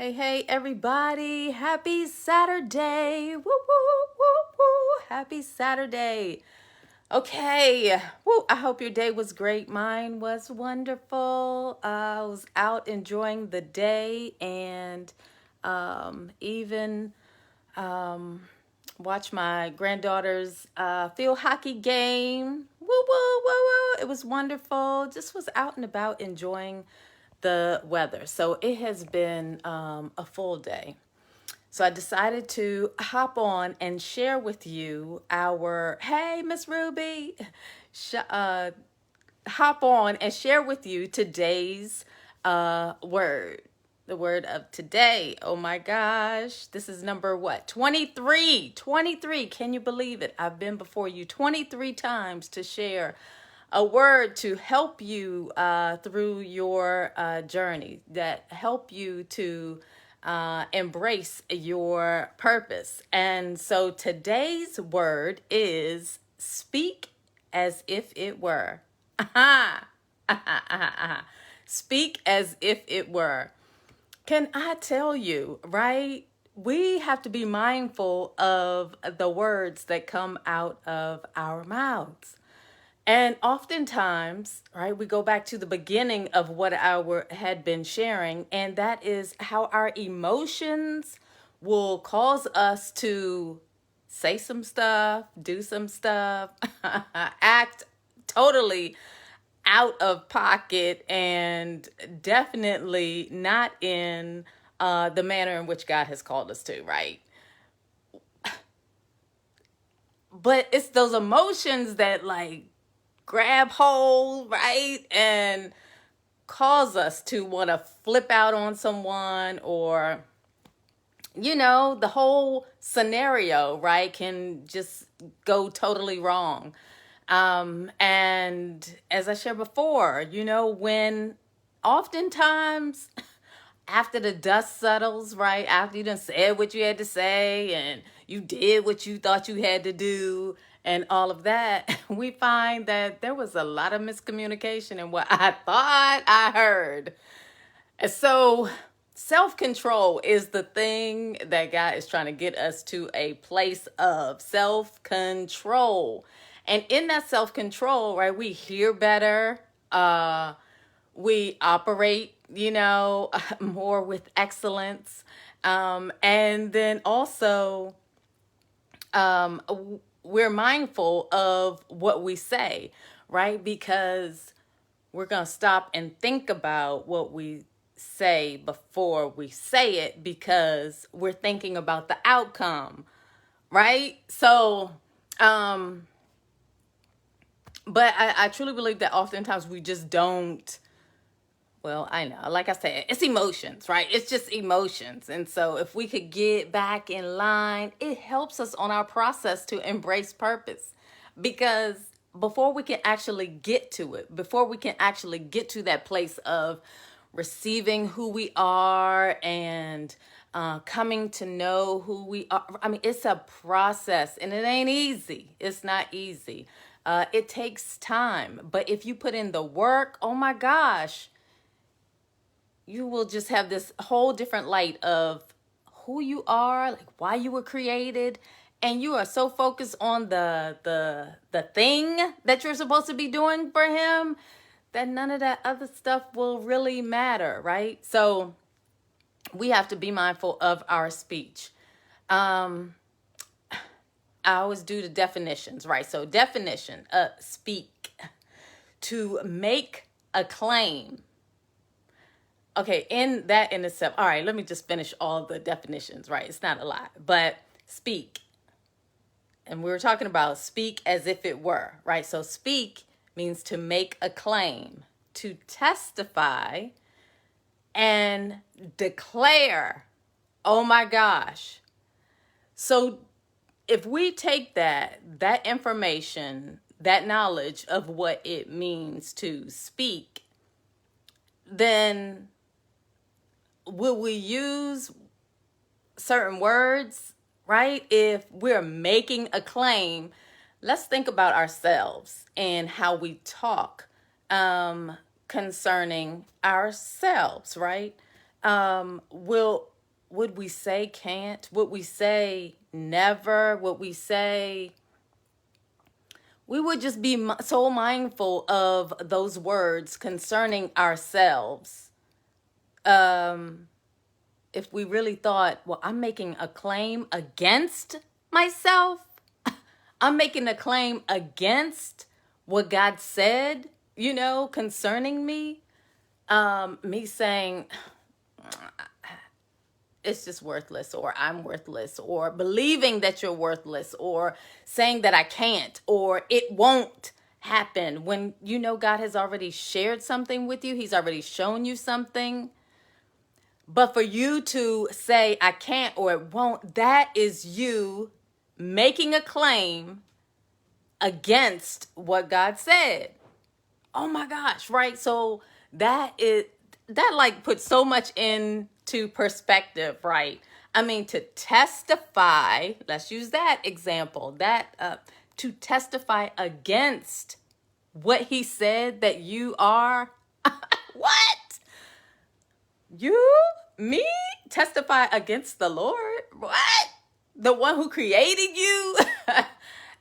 Hey, everybody. Happy Saturday. Woo, woo, woo, woo. Happy Saturday. Okay. Woo, I hope your day was great. Mine was wonderful. I was out enjoying the day and even watch my granddaughter's field hockey game. Woo, woo, woo, woo. It was wonderful. Just was out and about enjoying the weather. So it has been a full day. So I decided to hop on and share with you hey, Miss Ruby, hop on and share with you today's word. The word of today. Oh my gosh. This is number what? 23. 23. Can you believe it? I've been before you 23 times to share a word to help you through your journey, that help you to embrace your purpose. And so today's word is speak as if it were. Speak as if it were. Can I tell you, right? We have to be mindful of the words that come out of our mouths. And oftentimes, right, we go back to the beginning of what I had been sharing, and that is how our emotions will cause us to say some stuff, do some stuff, act totally out of pocket, and definitely not in the manner in which God has called us to, right? But it's those emotions that grab hold, right? And cause us to want to flip out on someone, or, the whole scenario, right, can just go totally wrong. And as I shared before, when oftentimes after the dust settles, right, after you done said what you had to say and you did what you thought you had to do and all of that, we find that there was a lot of miscommunication in what I thought I heard. And so self-control is the thing that God is trying to get us to, a place of self-control. And in that self-control, right, we hear better, we operate, more with excellence. And then also, we're mindful of what we say, right? Because we're going to stop and think about what we say before we say it, because we're thinking about the outcome, right? So, but I truly believe that oftentimes we just don't. Well, I know, like I said, it's emotions, right? It's just emotions. And so if we could get back in line, it helps us on our process to embrace purpose. Because before we can actually get to it, before we can actually get to that place of receiving who we are and coming to know who we are, I mean, it's a process and it ain't easy. It's not easy. It takes time. But if you put in the work, oh my gosh, you will just have this whole different light of who you are, like why you were created, and you are so focused on the thing that you're supposed to be doing for him that none of that other stuff will really matter, right? So we have to be mindful of our speech. I always do the definitions, right? So definition, speak, to make a claim. Okay, in itself, all right, let me just finish all the definitions, right? It's not a lot, but speak. And we were talking about speak as if it were, right? So speak means to make a claim, to testify and declare. Oh my gosh. So if we take that information, that knowledge of what it means to speak, then will we use certain words, right? If we're making a claim, let's think about ourselves and how we talk concerning ourselves, right? Will would we say can't? Would we say never? Would we say, we would just be so mindful of those words concerning ourselves. If we really thought, well, I'm making a claim against myself. I'm making a claim against what God said, concerning me. Me saying, it's just worthless, or I'm worthless, or believing that you're worthless, or saying that I can't, or it won't happen, when God has already shared something with you. He's already shown you something. But for you to say I can't or it won't, that is you making a claim against what God said. Oh my gosh, right? So that like puts so much into perspective, right? I mean, to testify, let's use that example, to testify against what he said that you are. What? Me testify against the Lord? What? The one who created you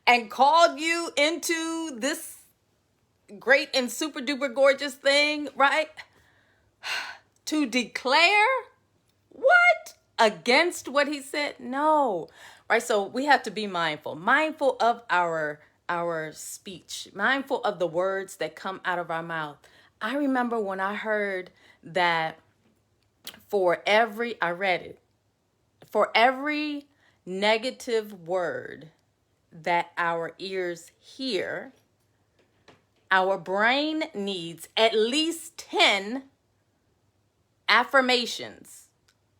and called you into this great and super duper gorgeous thing, right? To declare what? Against what he said? No. Right? So we have to be mindful of our speech, mindful of the words that come out of our mouth. I remember when I heard that I read it, for every negative word that our ears hear, our brain needs at least 10 affirmations,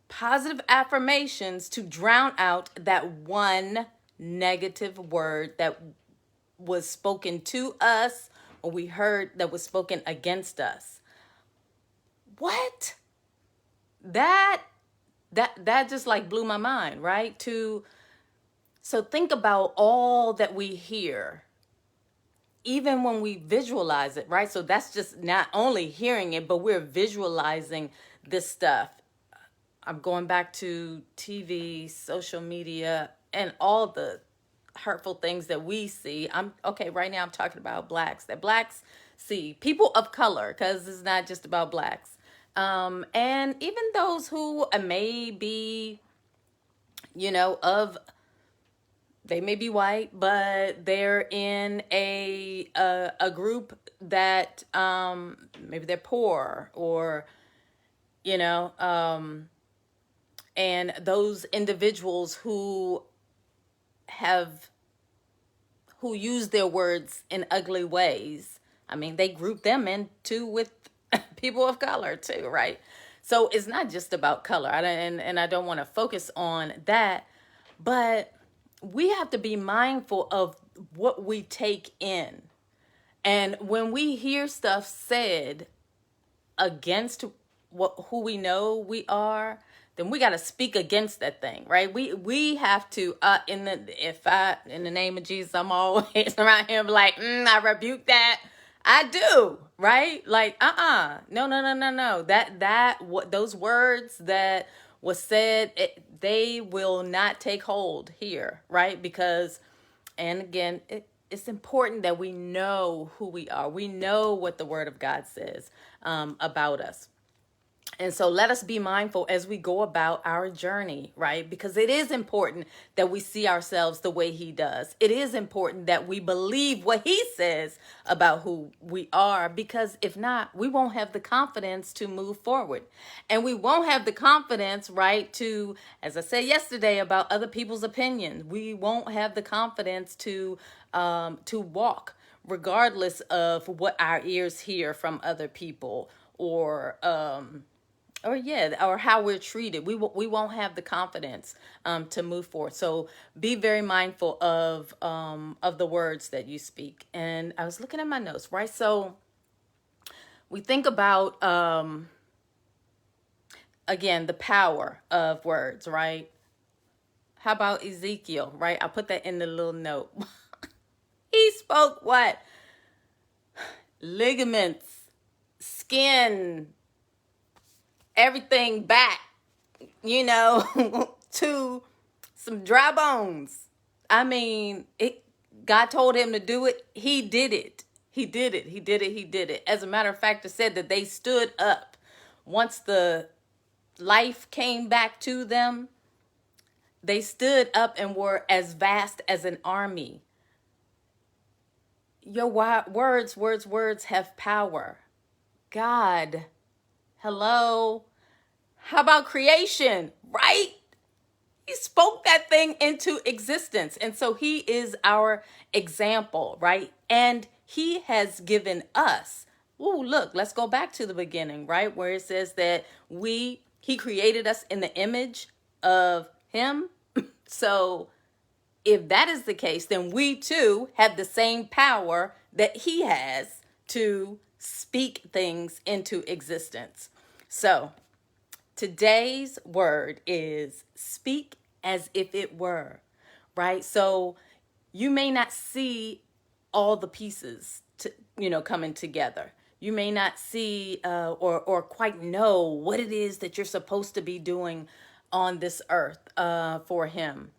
positive affirmations, to drown out that one negative word that was spoken to us, or we heard that was spoken against us. What? That just like blew my mind, right? So think about all that we hear, even when we visualize it, right? So that's just not only hearing it, but we're visualizing this stuff. I'm going back to TV, social media, and all the hurtful things that we see. Right now I'm talking about blacks, that blacks see, people of color, because it's not just about blacks. And even those who may be, they may be white, but they're in a group that maybe they're poor, or and those individuals who use their words in ugly ways. I mean, they group them into with people of color too, right? So it's not just about color. And I don't want to focus on that, but we have to be mindful of what we take in. And when we hear stuff said against who we know we are, then we got to speak against that thing, right? We have to, in the name of Jesus, I'm always around here like, I rebuke that. I do, right? Like, no. Those words that was said, they will not take hold here, right? Because, and again, it's important that we know who we are. We know what the Word of God says about us. And so let us be mindful as we go about our journey, right? Because it is important that we see ourselves the way he does. It is important that we believe what he says about who we are, because if not, we won't have the confidence to move forward. And we won't have the confidence, right, to, as I said yesterday about other people's opinions, we won't have the confidence to walk regardless of what our ears hear from other people, or how we're treated. We won't have the confidence to move forward. So be very mindful of the words that you speak. And I was looking at my notes, right? So we think about again the power of words, right? How about Ezekiel, right? I put that in the little note. He spoke what? Ligaments, skin, everything back, to some dry bones. I mean, God told him to do it. He did it. He did it. He did it. He did it. As a matter of fact, it said that they stood up once the life came back to them. They stood up and were as vast as an army. Your words have power. God, hello. How about creation, right? He spoke that thing into existence. And so he is our example, right? And he has given us. Oh, look, let's go back to the beginning, right? Where it says that he created us in the image of him. So if that is the case, then we too have the same power that he has to speak things into existence. So today's word is speak as if it were, right? So you may not see all the pieces coming together. You may not see or quite know what it is that you're supposed to be doing on this earth for him.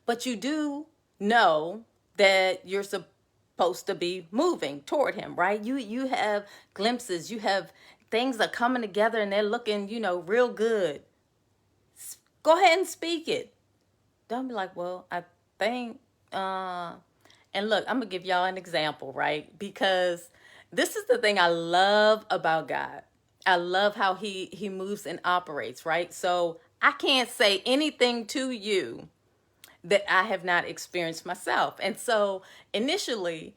But you do know that you're supposed to be moving toward him, right? You have glimpses, you have things that are coming together and they're looking, real good. Go ahead and speak it. Don't be like, well, I think, and look, I'm going to give y'all an example, right? Because this is the thing I love about God. I love how he moves and operates, right? So I can't say anything to you that I have not experienced myself. And so initially,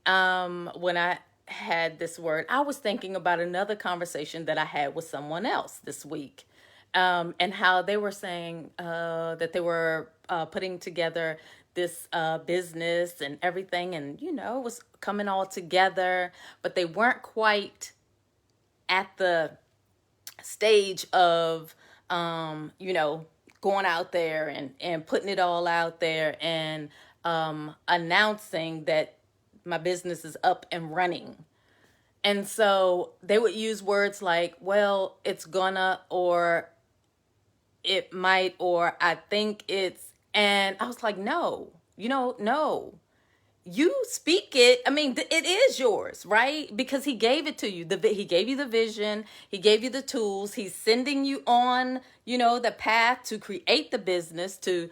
when I had this word, I was thinking about another conversation that I had with someone else this week, and how they were saying that they were putting together this business and everything, and it was coming all together, but they weren't quite at the stage of going out there and putting it all out there and announcing that my business is up and running. And so they would use words like, well, it's gonna, or it might, or I think it's, and I was like, no, no. You speak it. I mean, it is yours, right? Because he gave it to you. He gave you the vision. He gave you the tools. He's sending you on, the path to create the business, to,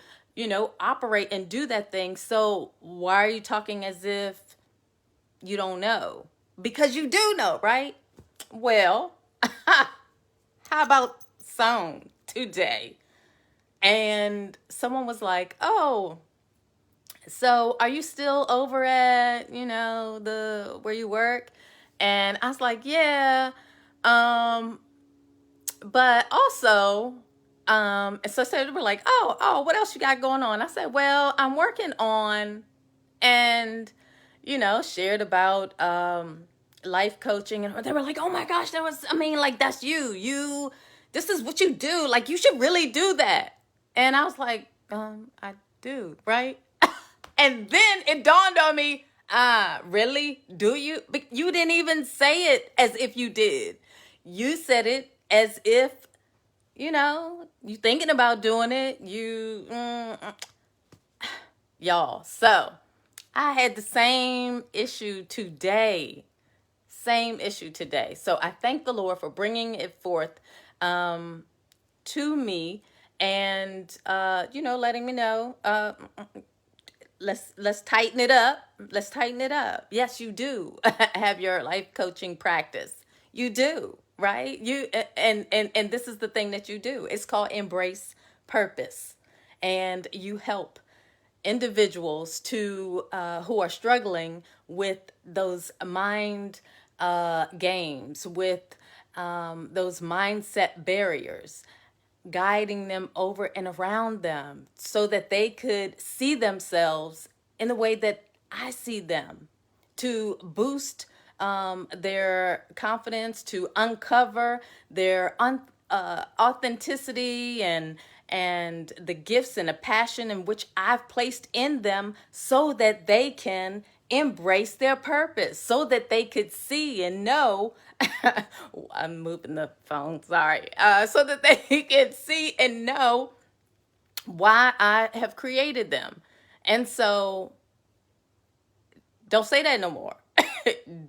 operate and do that thing. So why are you talking as if you don't know? Because you do know, right? Well, how about song today? And someone was like, oh, so are you still over at, where you work? And I was like, yeah. But also, and so they were like, oh, what else you got going on? I said, well, I'm working on, and, shared about, life coaching. And they were like, oh my gosh, that's you, this is what you do. Like, you should really do that. And I was like, I do, right? And then it dawned on me, really? Do you? But you didn't even say it as if you did. You said it as if, you thinking about doing it. Y'all. So I had the same issue today. So I thank the Lord for bringing it forth to me and, letting me know, let's tighten it up. Yes, you do have your life coaching practice. You do, right? And this is the thing that you do. It's called Embrace Purpose. And you help individuals to who are struggling with those mind games, with those mindset barriers, guiding them over and around them so that they could see themselves in the way that I see them, to boost their confidence, to uncover their authenticity and the gifts and the passion in which I've placed in them so that they can embrace their purpose so that they could see and know. I'm moving the phone, sorry. So that they can see and know why I have created them. And so don't say that no more.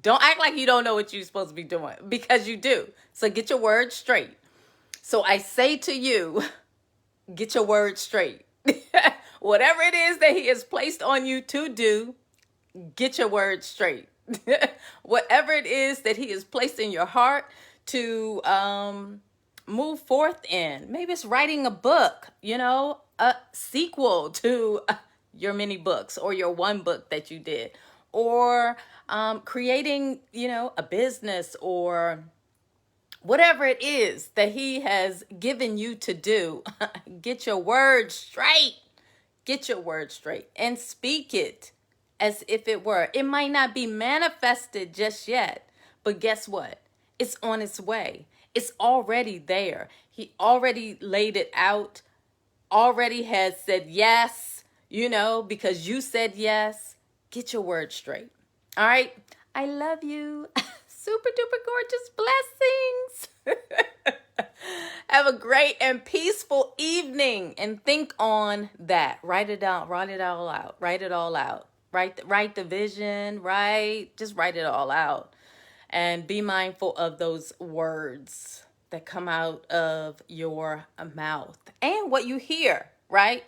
Don't act like you don't know what you're supposed to be doing, because you do. So get your words straight. So I say to you, get your words straight. Whatever it is that he has placed on you to do, get your words straight. Whatever it is that he has placed in your heart to move forth in. Maybe it's writing a book, a sequel to your many books or your one book that you did, or creating, a business, or whatever it is that he has given you to do. Get your words straight. Get your words straight and speak it as if it were. It might not be manifested just yet, but guess what? It's on its way. It's already there. He already laid it out, already has said yes, because you said yes. Get your words straight. All right? I love you. Super duper gorgeous blessings. Have a great and peaceful evening, and think on that. Write it down. Write it all out. Write it all out. Write the vision. Just write it all out. And be mindful of those words that come out of your mouth and what you hear, right?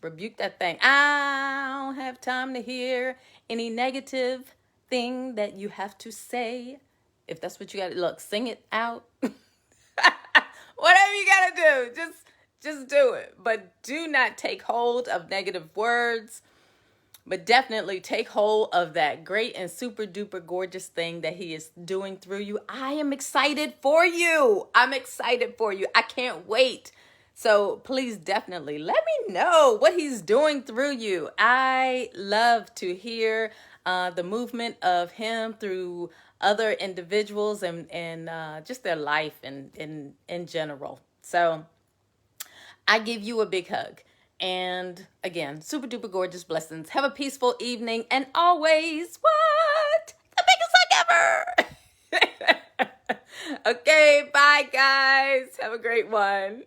Rebuke that thing. I don't have time to hear any negative thing that you have to say. If that's what you got to look, sing it out. Whatever you got to do, just do it. But do not take hold of negative words. But definitely take hold of that great and super duper gorgeous thing that he is doing through you. I am excited for you. I'm excited for you. I can't wait. So please definitely let me know what he's doing through you. I love to hear the movement of him through other individuals and just their life in general. So I give you a big hug. And again, super duper gorgeous blessings. Have a peaceful evening, and always, what? The biggest hug ever. Okay, bye guys. Have a great one.